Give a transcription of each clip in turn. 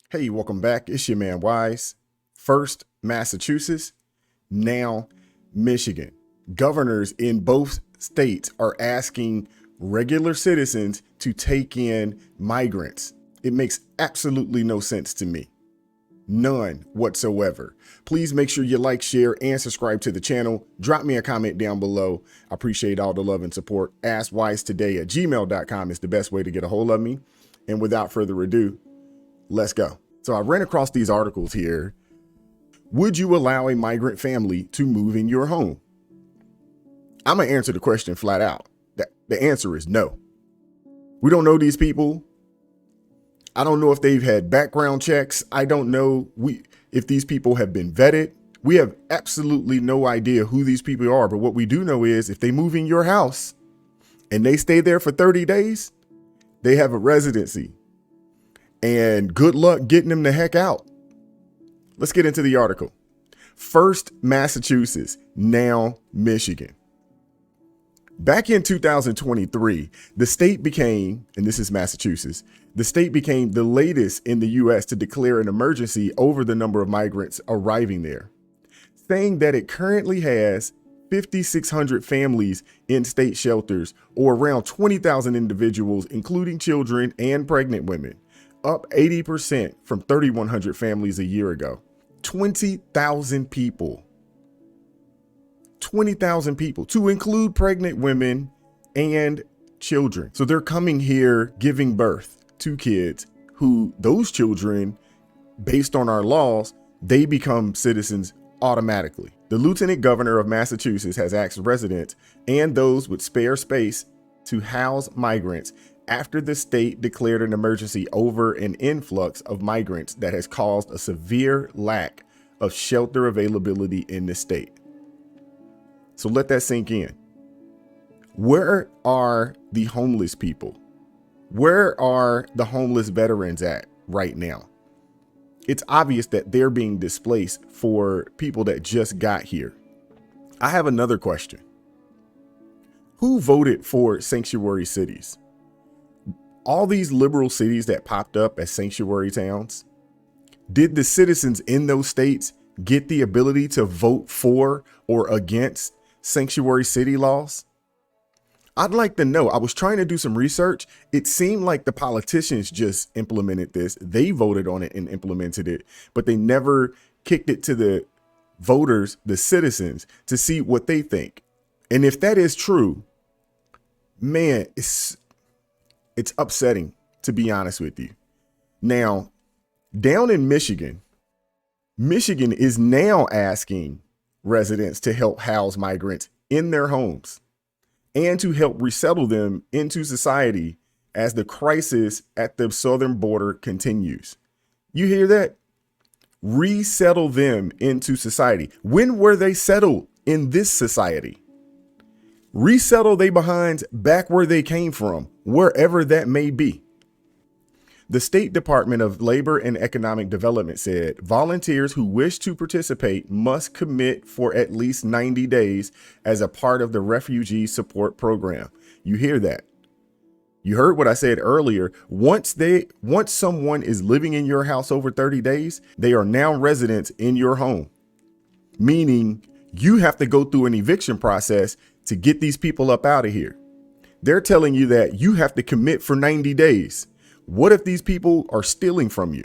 Hey, welcome back. It's your man Wise. First, Massachusetts, now Michigan. Governors in both states are asking regular citizens to take in migrants. It makes absolutely no sense to me. None whatsoever. Please make sure you like, share, and subscribe to the channel. Drop me a comment down below. I appreciate all the love and support. AskWiseToday@gmail.com is the best way to get a hold of me. And without further ado, let's go. So I ran across these articles here. Would you allow a migrant family to move in your home? I'm going to answer the question flat out. The answer is no. We don't know these people. I don't know if they've had background checks. I don't know if these people have been vetted. We have absolutely no idea who these people are. But what we do know is if they move in your house and they stay there for 30 days, they have a residency. And good luck getting them the heck out. Let's get into the article. First, Massachusetts, now Michigan. Back in 2023, the state became, and this is Massachusetts, the state became the latest in the U.S. to declare an emergency over the number of migrants arriving there, saying that it currently has 5,600 families in state shelters, or around 20,000 individuals, including children and pregnant women, up 80% from 3,100 families a year ago. 20,000 people. 20,000 people, to include pregnant women and children. So they're coming here giving birth to kids who, those children, based on our laws, they become citizens automatically. The Lieutenant Governor of Massachusetts has asked residents and those with spare space to house migrants after the state declared an emergency over an influx of migrants that has caused a severe lack of shelter availability in the state. So let that sink in. Where are the homeless people? Where are the homeless veterans at right now? It's obvious that they're being displaced for people that just got here. I have another question. Who voted for sanctuary cities? All these liberal cities that popped up as sanctuary towns, did the citizens in those states get the ability to vote for or against sanctuary city laws? I'd like to know. I was trying to do some research. It seemed like the politicians just implemented this. They voted on it and implemented it, but they never kicked it to the voters, the citizens, to see what they think. And if that is true, man, it's upsetting, to be honest with you. Now, down in Michigan is now asking residents to help house migrants in their homes and to help resettle them into society as the crisis at the southern border continues. You hear that? Resettle them into society. When were they settled in this society? Resettle they behinds back where they came from, wherever that may be. The State Department of Labor and Economic Development said volunteers who wish to participate must commit for at least 90 days as a part of the refugee support program. You hear that? You heard what I said earlier. Once someone is living in your house over 30 days, they are now residents in your home, meaning you have to go through an eviction process to get these people up out of here. They're telling you that you have to commit for 90 days. What if these people are stealing from you?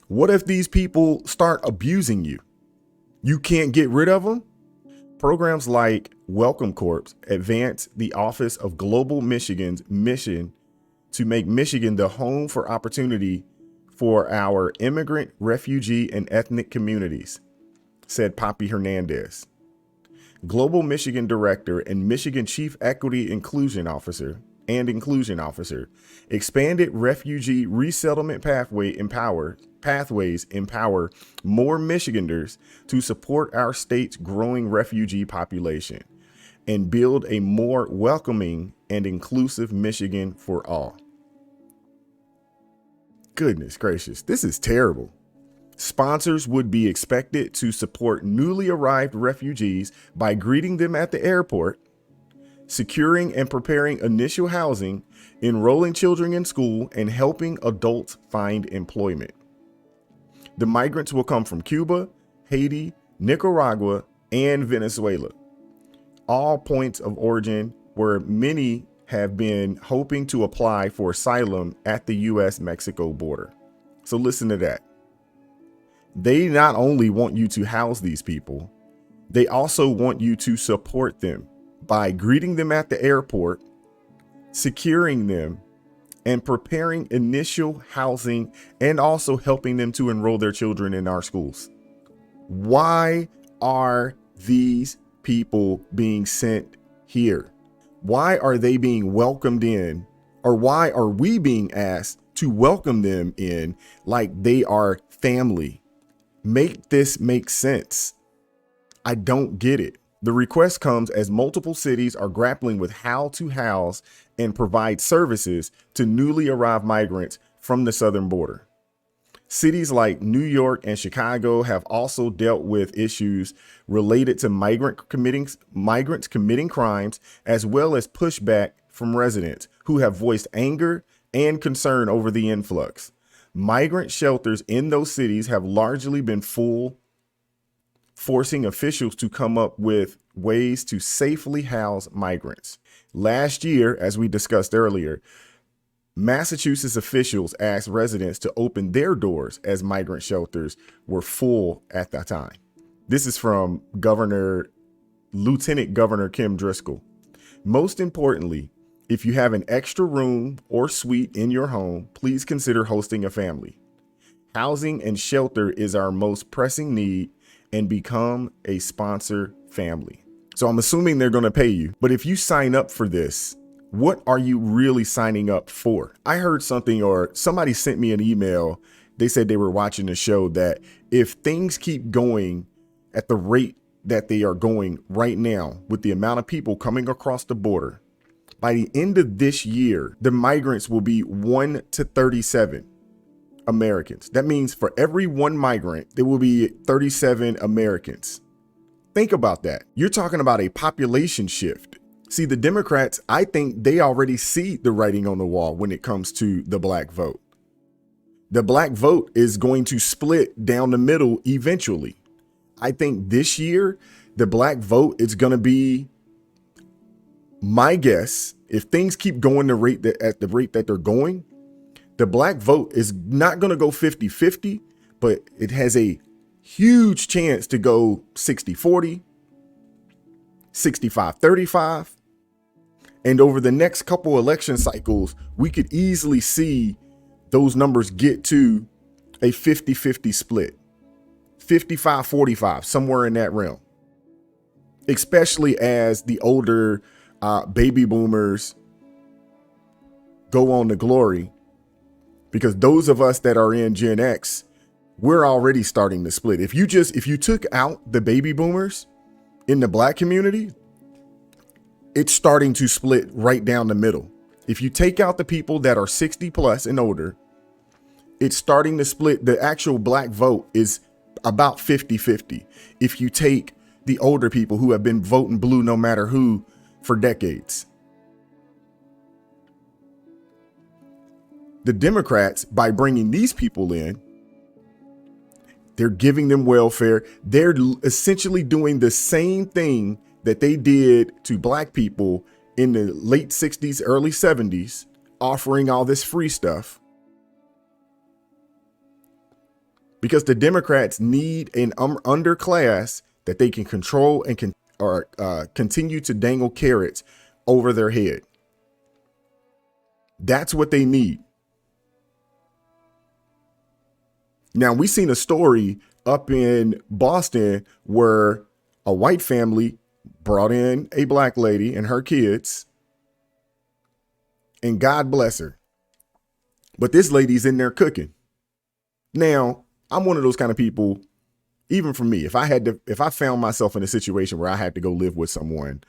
What if these people start abusing you? You can't get rid of them? Programs like Welcome Corps advance the Office of Global Michigan's mission to make Michigan the home for opportunity for our immigrant, refugee, and ethnic communities, said Poppy Hernandez, Global Michigan Director and Michigan Chief Equity Inclusion Officer, expanded refugee resettlement pathways empower more Michiganders to support our state's growing refugee population and build a more welcoming and inclusive Michigan for all. Goodness gracious, this is terrible. Sponsors would be expected to support newly arrived refugees by greeting them at the airport, securing and preparing initial housing, enrolling children in school, and helping adults find employment. The migrants will come from Cuba, Haiti, Nicaragua, and Venezuela, all points of origin where many have been hoping to apply for asylum at the US-Mexico border. So listen to that. They not only want you to house these people, they also want you to support them by greeting them at the airport, securing them, and preparing initial housing, and also helping them to enroll their children in our schools. Why are these people being sent here? Why are they being welcomed in? Or why are we being asked to welcome them in like they are family? Make this make sense. I don't get it. The request comes as multiple cities are grappling with how to house and provide services to newly arrived migrants from the southern border. Cities like New York and Chicago have also dealt with issues related to migrants committing crimes, as well as pushback from residents who have voiced anger and concern over the influx. Migrant shelters in those cities have largely been full, forcing officials to come up with ways to safely house migrants. Last year, as we discussed earlier, Massachusetts officials asked residents to open their doors as migrant shelters were full at that time. This is from Lieutenant Governor Kim Driscoll. Most importantly, if you have an extra room or suite in your home, please consider hosting a family. Housing and shelter is our most pressing need, and become a sponsor family. So I'm assuming they're going to pay you. But if you sign up for this, what are you really signing up for? I heard something, or somebody sent me an email. They said they were watching the show that if things keep going at the rate that they are going right now, with the amount of people coming across the border, by the end of this year, the migrants will be 1 to 37 Americans. That means for every one migrant, there will be 37 Americans. Think about that. You're talking about a population shift. See, the Democrats, I think they already see the writing on the wall when it comes to the black vote. The black vote is going to split down the middle eventually. I think this year, the black vote is going to be, my guess, if things keep going at the rate that they're going, the black vote is not going to go 50-50, but it has a huge chance to go 60-40, 65-35. And over the next couple election cycles, we could easily see those numbers get to a 50-50 split, 55-45, somewhere in that realm, especially as the older baby boomers go on to glory. Because those of us that are in Gen X, we're already starting to split. If you took out the baby boomers in the black community, it's starting to split right down the middle. If you take out the people that are 60 plus and older, it's starting to split. The actual black vote is about 50-50. If you take the older people who have been voting blue no matter who for decades. The Democrats, by bringing these people in, they're giving them welfare. They're essentially doing the same thing that they did to black people in the late 60s, early 70s, offering all this free stuff. Because the Democrats need an underclass that they can control and continue to dangle carrots over their head. That's what they need. Now, we seen a story up in Boston where a white family brought in a black lady and her kids, and God bless her. But this lady's in there cooking. Now, I'm one of those kind of people, even for me, if I found myself in a situation where I had to go live with someone,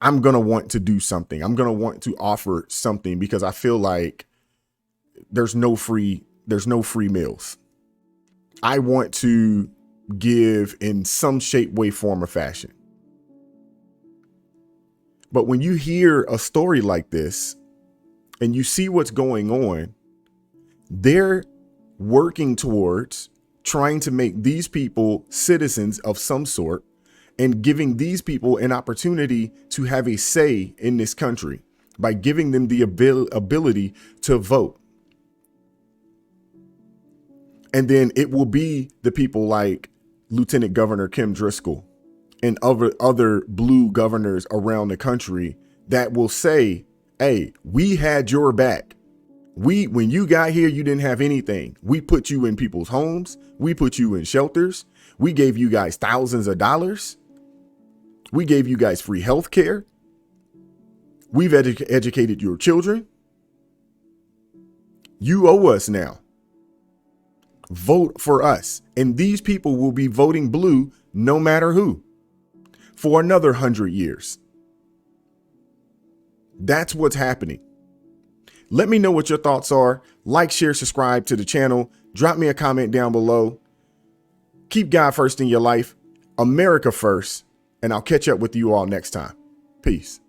I'm going to want to do something. I'm going to want to offer something, because I feel like there's no free meals. I want to give in some shape, way, form, or fashion. But when you hear a story like this and you see what's going on, they're working towards trying to make these people citizens of some sort and giving these people an opportunity to have a say in this country by giving them the ability to vote. And then it will be the people like Lieutenant Governor Kim Driscoll and other blue governors around the country that will say, hey, we had your back. When you got here, you didn't have anything. We put you in people's homes. We put you in shelters. We gave you guys thousands of dollars. We gave you guys free health care. We've educated your children. You owe us now. Vote for us. And these people will be voting blue no matter who for another 100 years. That's what's happening. Let me know what your thoughts are. Like, share, subscribe to the channel. Drop me a comment down below. Keep God first in your life, America first, and I'll catch up with you all next time. Peace.